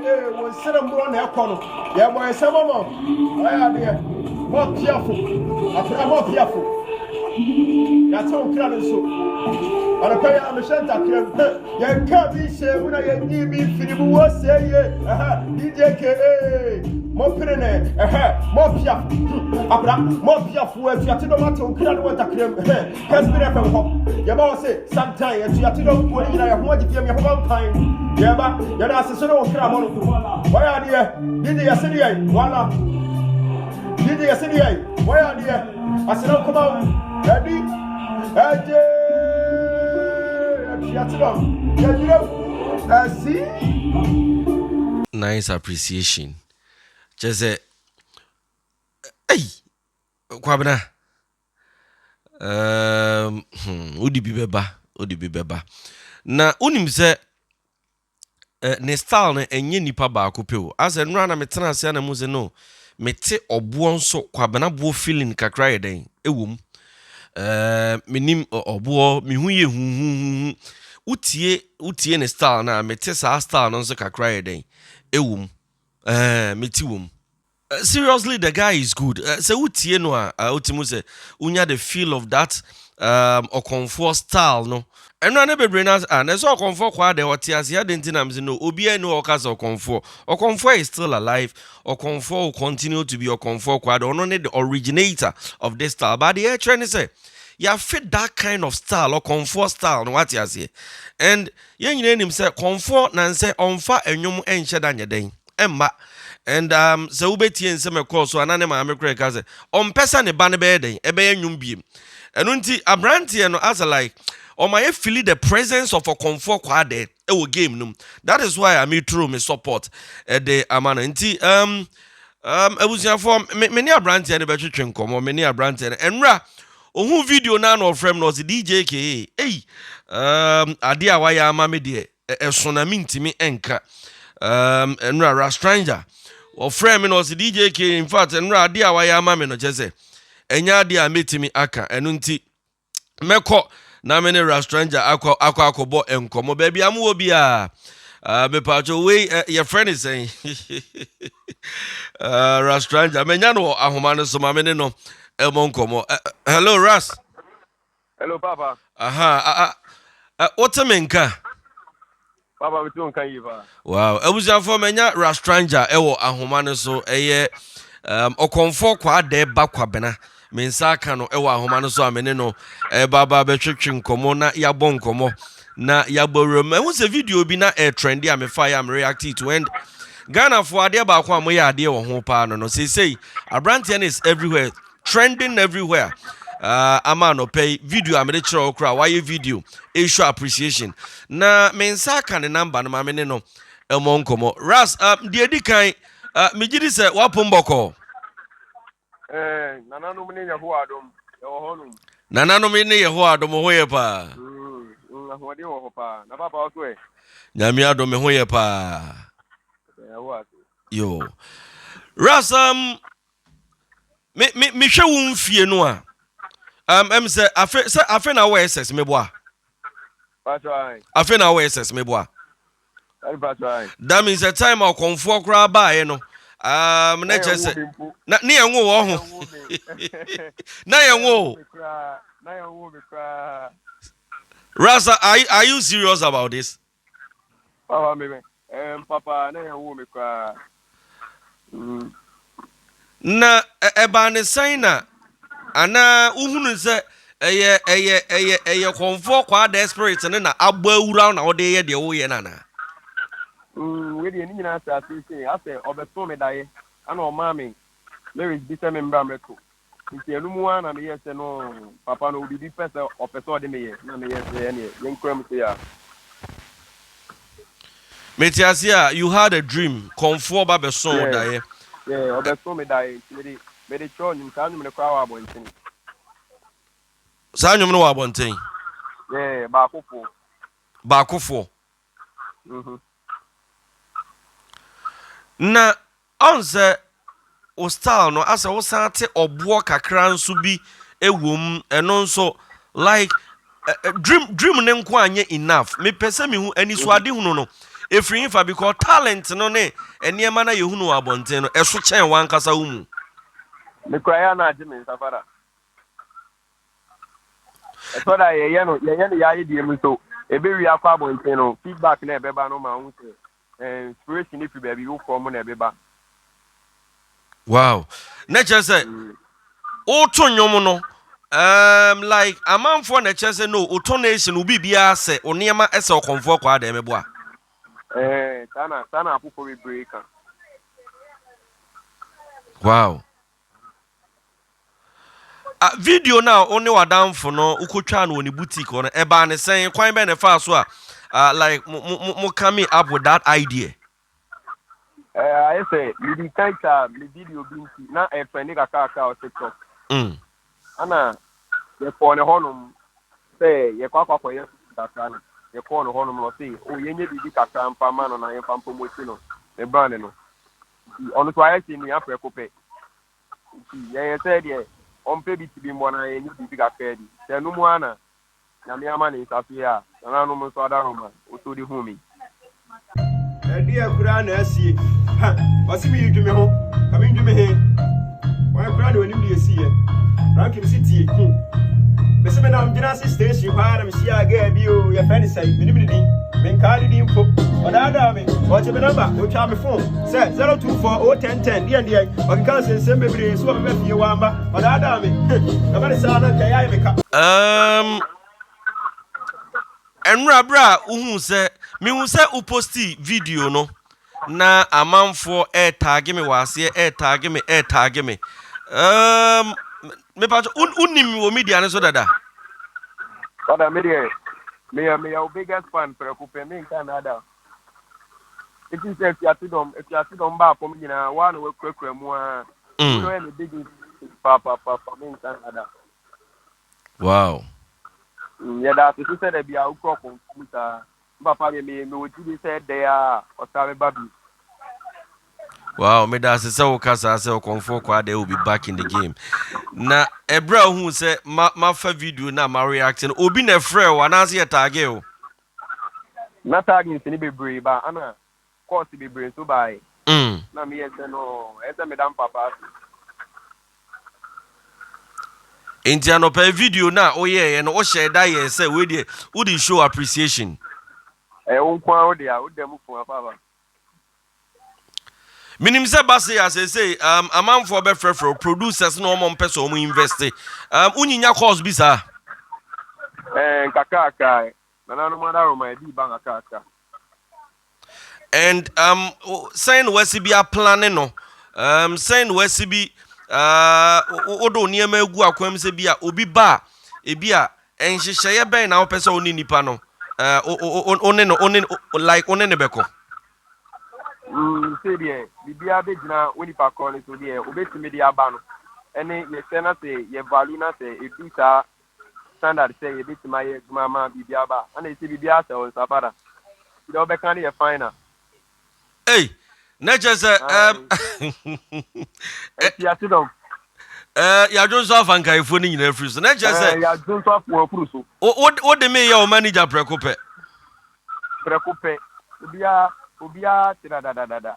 one set of one econo. Yeah, boy, some of them. Why are they more careful? I'm more careful. That's all clear so. On a pair of Shanta Club, you can't be sure when I give me Philip was say, DJ more pene, more piaf, more piaf, where you are to the matter of clear water cream. Has been a hop. Your boss say, sometimes you are to know what you have wanted to give me one time. Yeah, but you're not a son of Cramon. Why are you? Did you say, Walla? Did you say, why are you? I said, oh, come on, ready? Nice appreciation. Just say, hey, Kwabena. Udi bibeba. Na unim se ne style na enye nipa ba akopeo. As enra na metena ase na mu se no. Mete obo nso Kwabena bo feeling kakra yeden ewom. Minim obo mihu ye hu utie ne style na mete sa style no nso kakra yeden ewom. Meti wom. Seriously, the guy is good. So utie no utimu se unya the feel of that Okomfo style no. Enra ne bebre na so Okomfo Kwadee otiase ya dentinam se no obi enu okasa Okomfo is still alive. Okomfo will continue to be Okomfo Kwadee. Ono ne the originator of this style. But the trend say ya fit that kind of style Okomfo style no what you say. And yen nyina nim say Okomfo na say onfa enwom enhye da nyeden. Emma and so ubetie nsem ekọ so anane ma amekre ka say ompesa ne ba ne be den ebe enwom biem. Eno nti abrantie no as like I feel the presence of Okomfo Kwadee ewo game num. That is why I through me support the amana nti ebusiafo many abrantie ne betwetwe nkomo many abrantie enra ohun video na no frame no DJ K ade a waya ama me de esona mintimi enka enra stranger or frame no DJ K in fact enra ade a waya ama me no chese enya ade a metimi aka enu nti meko na many stranger akwa enkomo baby amu obi a me pacho we your friend is saying stranger menya no ahoma no so ma me no elmonkomo hello Ras. Hello Papa. What's a menka? Papa we don't can you ba. Wow, ebuja for menya stranger ewo ahoma no so Okomfo Kwadee ba Kwabena. Mensa ka no ewa ahoma no so amene no baba betwetwe nkomo na yabo nkomo na yabo rom e won se video bi na trendy am fire am react to end Ghana for ade ba kwa moye ade wo ho pa no say Abrantian is everywhere trending everywhere ama no pay video am de kire okra why video e show appreciation na mensa ka ne number no amene no elmo nkomo Ras de edikan mejidi se wapomboko Nananom ne Yehoadom ewo honum. Nananom ne Yehoadom hoye pa. Ahode wo ho pa. Na papa oso e. Nyame adom hoye pa. Yo. Ras me hwe wo mfie no a. Em say afe na wo SS me boa. Patrai. Afe na wo SS me boa. Patrai. That means the time Okomfo kra ba no. Na chese na ne enwo wo ho na enwo me kra Rasa are you serious about this? Papa me papa na enwo me kra na eba ne sign na ana uhunu se eye Okomfo Kwadee spirit ne na agba awura na wo de ye de wo ye na na we dey ni na say ase obeto me dae ana o mami Mary bi se me mbra mreto nti enumu ana me yese no papa no bi pese opeso de me ye na me yese ne yenkram se ya Metiasia you had a dream Komfo ba be so dae obeto me dae me de cho nyum ka nyum ne kwa wa abonten sa nyum no wa abonten ba akofo na onse o style no asa wo sante obo kakra nso bi ewom eno nso like dream ne nko anye enough me pese me hu ani so ade hunu no efiri fa because talent no ne eniema na yehunu abonten no eso chen wan kasa umu me kwaya na age me safara so da ye no ya ye die mu so ebe wi akwa abonten no feedback na ebeba no ma hu se inspiration if baby you from na ebeba wow na chese o to nwom no like amanfo na chese no o to nation ubi bia se oniema ese Okomfo Kwadee mebo a sana akufo we break wow video now only wadamfo no ukotwa no ni boutique on eba ne sen kwan be ne fa so like mo coming up with that idea I say you be kaita me video binti na e trend kaka o TikTok ana ye for ne honum say ye kwakwa ye kaka na ye ko no honum no say o ye nye bibi kaka mpa ma no na ye mpa mpomochi no e brand no onu to aye ni afre ko pe ye say de on pe bi tibi mo na ye ni bibi kaka di se no mu ana na me ama ni safia na no mo so adaroma o to di hu mi Edi akura na asie. Ha, wasi mi yidweme ho. Ka mi ndweme he. Wa akura na onim de asie. Rank city. Bese me na mjina station kwa na msi aga bi o ya fani sai. Minim ni din. Men ka di info. Oda me. O che me number. O cha me phone. Say 024 01010. Dia. O kan sensem bebre so be fie wa amba. Oda me. Na ba sa na ka ya me ka. enra bra uhu se mi hu se uposti video no na amanfo tag me wase tag me me pa unim wo media ne so dada Oda media me your biggest fan preocupe me in Canada. It is if you are to ba for me na one we kwekwe mu a you know any big papa me in Canada. wow Yeah, that is said that be a ukro computer. Papa me would you said they are or sorry baby. wow me da se wo kasa se Okomfo Kwadee will be back in the game na ebra hu se ma fa video na ma react no obi na frɛ wo anase ye tag o Na tagging ni be brave ba ana course be brave so by. Na me yes no, ese me dam papa. enti anopa video na oye no o share da ye say we dey would show appreciation Unkwa o dia o dem fun papa. minim se base ya say amanfo be frefro producers no mo mpese o mo invest unyinya course bi sa Kaka na no mother o my di bang kaka. and saying we be a planning no saying we be odo niema egu akwam se bia obi ba e bia enhyehyeye ben na wo pese oni nipa no one like one ne beko Say there bibia be gina woni pa call so there obetimi dia aba no ene ye say na say ye value na say e do sa standard say ye betima ye mama bibia ba ana say bibia say on sapara do obeka na ye final hey na just ya sidon ya Johnson afanka ifo ni nyina free so na just ya Johnson for kuru so o de me ya o manager prekope obia tira da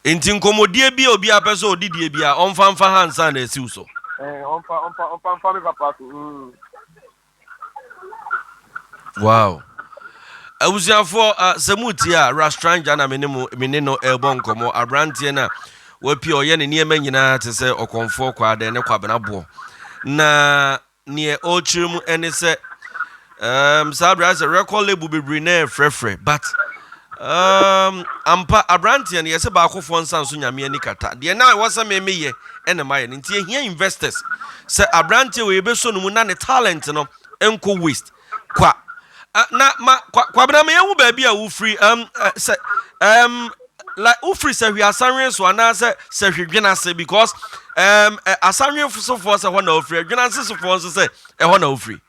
enti nkomodie bi obi apese odidie bia onfamfa hansa na esiw so on me papa so wow awusiafo samuti a restaurant jana menino elbon komo abrantie na wapi oye ne niema nyina te se Okomfo Kwadee ne Kwabena bo na ne ochirmu ene se sabra se record label bibri na frefre but ampa abrantie ne yese ba akofo nsan so nyame ani kata de na wasa memeye ene maye nti ehia investors se abrantie we beso no mu na ne talent no enko waste kwa na Kwabena me yawu ba bia wo free se like wo free se hwe asanwe so ana se hwedwena se because asanwe so for se ho na wo free hwedwena se for so se ho na wo free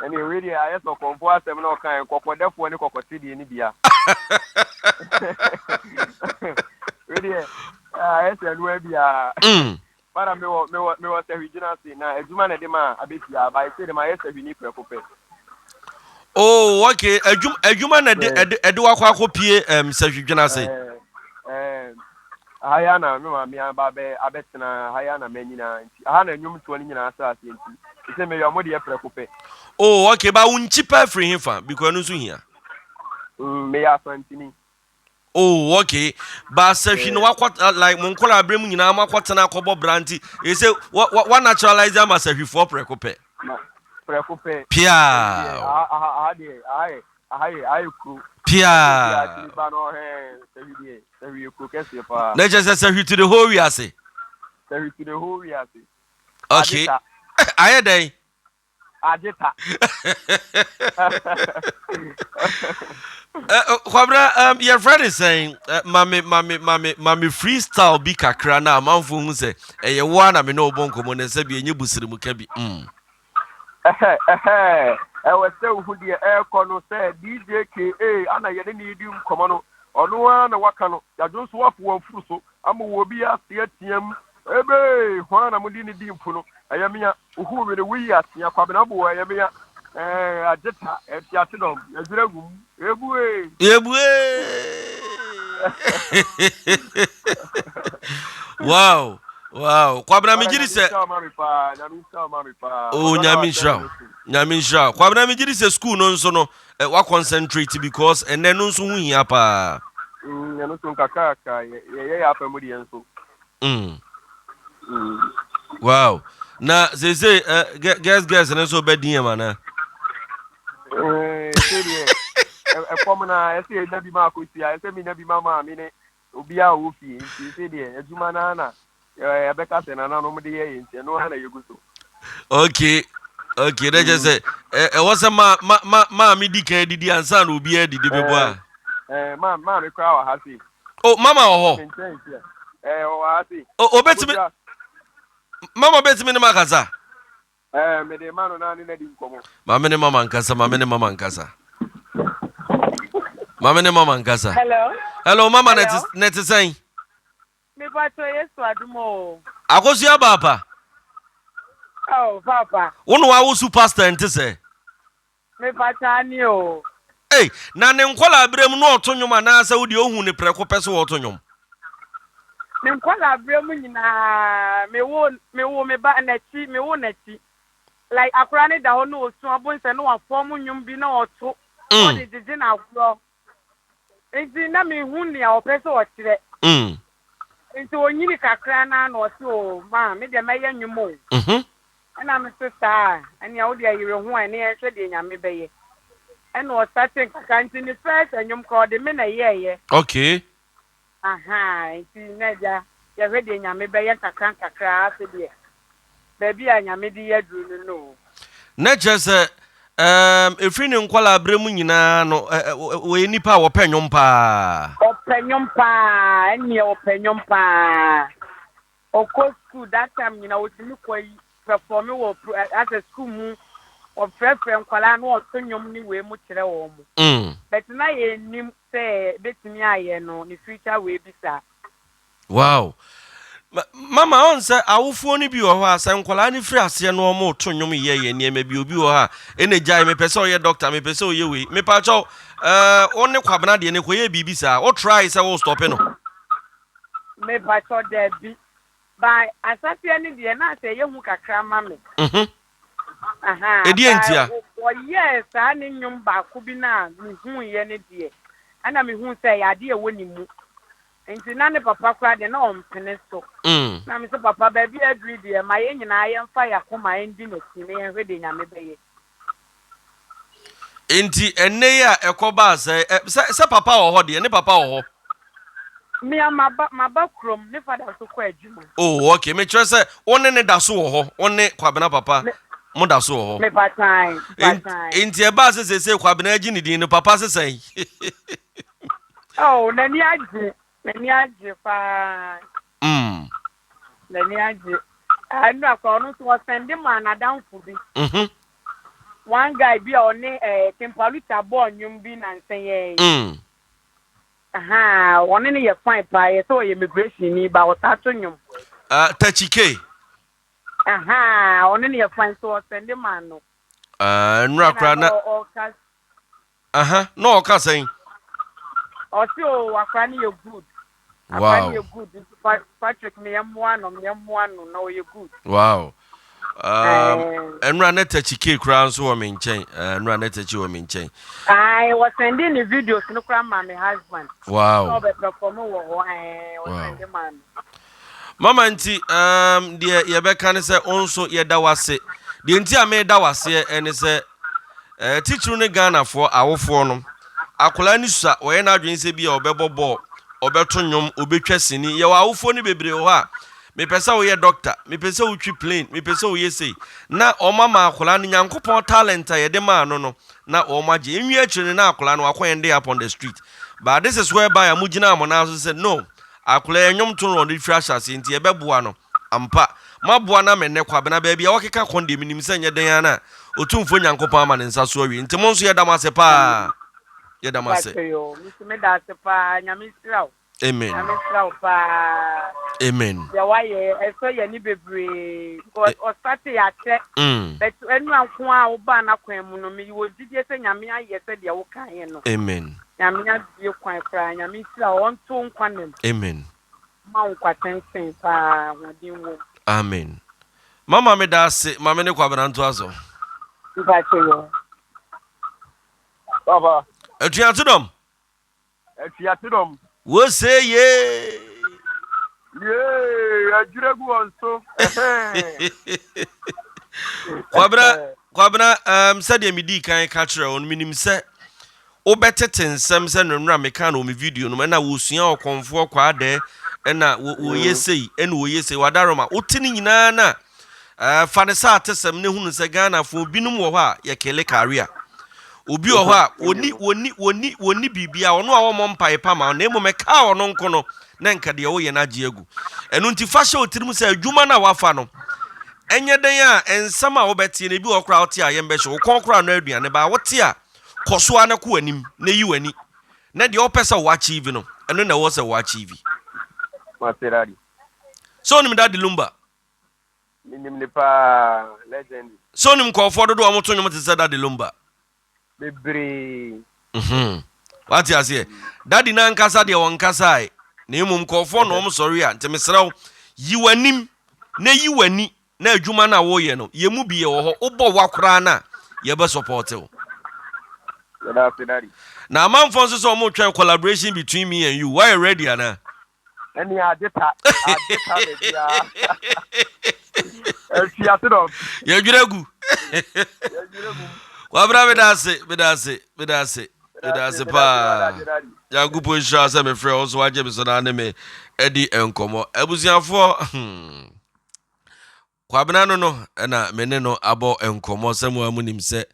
and you really I so Okomfo asem na kan kokodefo ni kokotidi ni bia really I say no bia para me wo se hwedwena se na aduma na de ma abetia ba I say de ma yes hwe ni prekope Oh, okay. Adwuma na de wakwa akopie sahwedwena se. Haya na no ma mi aba be abetena haya na manyina nti aha na nwum to ni nyina asase nti se me yamo de prekope. Oh, okay. Ba unchi pa free him fa because no so hia. Me ya santini. Oh, okay. Ba sahwe no wakwa like monkola abrem nyina makwata na akobo branti. E say what naturalize am sahwe for prekope. Prekope. Pia. Aha de ai kru. Pia. Ba no he se kru kese pa. Na just sahwe to the whole we ase. Se to the whole we ase. Okay. Aye dey. Ajeta. Kwabena, your friend is saying, Mami freestyle bi kakra na amanfo hu se eye wo na me no bonko mo ne se bi enye busiri mu ka bi. We say who the air kono say DJ KA ana ye ne di nkomo no ono a na waka no ya jo so wafu wan furu so ama wo bi ase atiam ebe ho na mo di ne di mfu no ayamia uhu we ne wi atia Kwabena bo ayamia ajeta etiate dom yazira gum ebue Wow. Kwabena me giri se oh nyame nshra Kwabena me giri se school no nso no wa concentrate because ene no nso hu hia pa no so nkaka ye ya pa mu di enso wow na say guess na so bedin ma na come na ese na bi ma ko sia ese mi na bi ma mi ne obi a wo fi nti se de aduma na beka se na no mo de ye nti no ha na yeguso okay that just say was ma mi di kan didi ansa na obi a didi bebo a ma me kwa wa ha si oh mama ho o ha si obetimi mama betimi ne makasa me de ma no na ni na di nkomo mama ne mama nkasa hello mama net saying me pato yesu adumo akosu ya papa oh papa wonu wa wo superstar ente se me pata ni o eh na ne nkola abrem no otonyom na asa wo de ohun ne preko pese wo otonyom ne nkola abrem nyina me ba nachi me wo nachi like akura ne da ho no osu abonse no wa form nyum bi na oto o de jiji na akuro enti na me hu ne a opese o kire nti onyini kakra na na osi o ma me de meye nwum o ana me sister ani a wo de ayire hu ani e hwe de nyame beye ana o starting kakra nti ni first nwum ko de me na yeye okay aha nti na ja ya hwe de nyame beye kakra ase de baby a nyame de yaduru no na just efri ne nkola abrem nyina no we nipa wo penwom pa eni openyom pa oko school that time nyina wotimi kwai perform wo at a school mu o frefre nkola no otonyom ni we mu kire wo mu but na ye nim say betimi aye no ni future we bisa wow mama on say awofo ni bi wo ho asa nkola ni free ase no omo tonyom ye niema bi obi wo ha enejai me pese oye doctor me pese oye we me pa cho onne Kwabena de ne koye bibi sa o try say wo stop no me ba cho de bi by asafia ni de na say ye hu kakra ma me aha edi entia o yes ani nyum ba ku bi na me hu ye ne de ana me hu say ya de e woni mu nti na ne papa kwa de na ompene so na me so papa ba bi agree de ma ye nyina ye mfa ya ko ma endi na tine ye hwe de nyame beye enti enne ya ekoba se papa wo ho de ne papa wo ho me maba krom ne father so kwa adwuma oh okay me try say one ne da so wo ho one Kwabena papa mo da so wo ho me patai enti e ba se Kwabena agi ne din no papa se sen oh nani aje pa nani aje anu akonu so send man adam fubi one guy bi on Tempaluta boy nyum bi na nsen aha one ne ye fine pa ye so ye immigration ni ba otato nyum tachike aha one ne ye fine so send man no nura kra na No ka saying. Also, Akwani you good. Wow. Akwani you good. Patrick me one no you good. Wow. And run a touchy cake crowns or maintain, and run a touchy or maintain. I was sending the videos no grandma my husband. Wow. Mama auntie, dear Yabeka say also yeda wase. The entire made that was here and is a teacher in Ghana for our forum. Akola ni sa we na adwen se bia obebo ball obeto nyom obetwa sini ye wa awofo ni bebre ho a me pesa wo ye doctor me pesa wo twi plane me pesa wo ye sei na oma ma akola ni nyankopon talent ye de ma no no na oma je enwi akire na akola no akwan dey upon the street but this is where by amugina amona so said no akola enyom to no the trashers nti ye beboa no ampa maboa na me ne Kwabena ba bia wokeka konde minim se nye den ana otumfo nyankopon ama ne nsa so awi nti mo nso ye da mase pa. Amen. Amen. The why I saw you need be or started at but anyone who are banner quamuno me would did you say Yamia yes said you can. Amen. Yamia you quite crying Yamisa on two quantum. Amen. Mount Quaten Saint Amen. Mama me da se mama ne Kwabena nto aso. Baba. Atuatudom. Wo say ye. Yeah, ajuregu onso. Kwabena said me di kan catcher on minim se obetete nsem se nunra meka na o me video no na wo sua Okomfo Kwadee na wo yesei ena wo yesei wadaroma otini nyina na fa ne sa atesem ne hunu se Ghana fo binum wo ho a ye kele career obi wo ho a woni bibia ono a wo mpa pa ma na emu meka ono nko no na nka de wo ye na gie egu enu nti fa hye otirim se adwuma na wafa no enye den a ensam a wo betie na bi wo kra wote a ye mbehye wo konkora no aduane ba wote a koso ana ko anim na yi wani na de wo pesa wo achieve no enu na wo se wo achieve Maserari. So nim da de lumba Minim ne pa legend. so nim ko fodo do amoto nyom te se da de lumba Bebre. What you say? Daddy na nkasa de won kasa ai. Na emum kofo no om sorry a ntemesrew yiwanim na yiwani na adwuma na wo ye no yemu biye wo ho obo wakora na ye be support wo. Na manfo so so mo twen collaboration between me and you. Why you ready ana? Any adeta be dia. Atuatudom. Ye dwiragu. Wabra bedase pa ya gupo insha se me frɛ also waje me so na me edi enkomo abusiafo Kwabena no na me ne no abo enkomo samu amunim se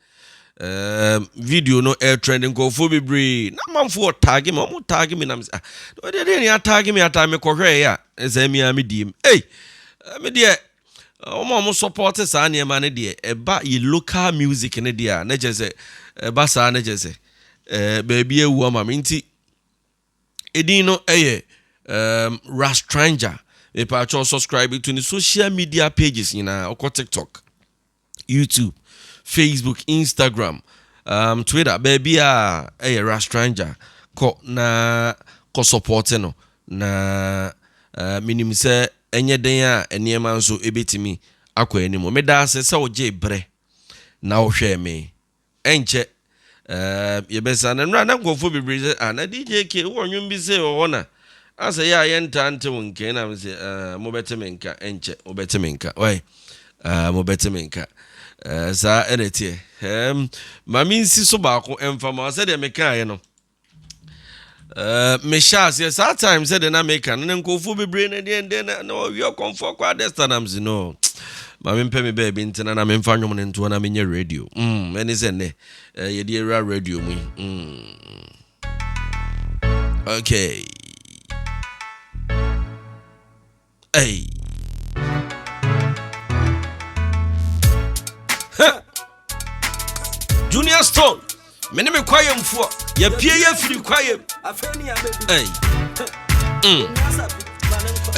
video no air trending go for bebre na manfo tag me mo tag me na me no dey ya tag me ko hwe ya se mi dim me dey omo support sa na ma ne dey eba ye local music ne dey na jese eba sa na jese baby ewu ama me nti edin no Rastranger if I subscribe to the social media pages oko TikTok, YouTube, Facebook, Instagram, Twitter baby Rastranger ko na ko support no na minim se enye den a eniema nso ebetimi akwa animo me da se oje bre na wo hwe me enche ye besa na nra na nkofo bebre na DJ K wo nwum bi se wo na asa ya ye ntante wo nke na se mo beteme nka enche wo beteme nka wai mo beteme nka sa enetie mami nsi so ba ko emfa ma se de meka ye no me shas yes at times said na make an nkofo bebre na de na we Okomfo Kwadee stanams no mami mpe me baby ntina na me mfa nwom ne nto na menye radio eni se ne ye de radio mu okay hey Junior Stone mene me kwayem fo ya pie ya firi kwayem hey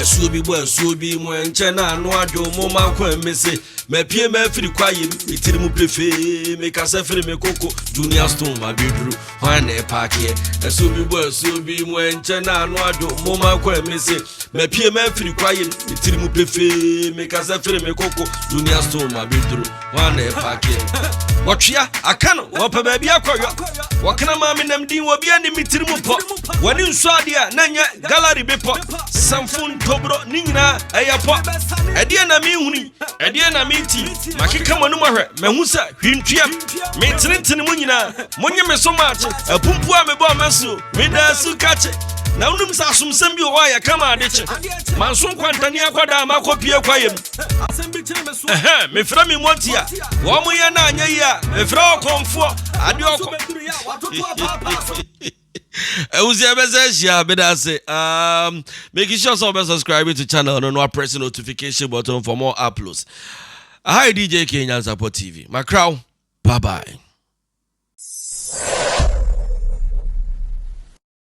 Esubi bo esubi mo enche na anu adwo mo mankwa mese me pie me firi kwaye mi tiri mu prefe me kasa firi me koko junior stone ma bedru hwan na parkie esubi bo esubi mo enche na anu adwo mo mankwa mese me pie me firi kwaye mi tiri mu prefe me kasa firi me koko junior stone ma bedru hwan na parkie Watchia, akano, wapa baby akoyo. Wakana mami namdin wabia ni mitiri mupo. Wani nswadia nanya gallery bepo. Samfun tobro ningina ayapo. Edia na mi huni, edia na mi ti. Makika manuma hwe, mehusa hwintwia. Mitiri mu nyina. Monye me so much. Pumpu a mebo amaso. Meda su kache. Na unum sa asumsem bi o ya kama adeche. Manson kwantani akwada amakopie kwayem. Me fra mi montia. Wo mo ye na anya yi a me fra Okomfo ade oko. Eusia bezeshia bedase. Make sure you subscribe to channel and press the notification button for more uploads. Hi DJ Kenya Support TV. My crowd. Bye bye.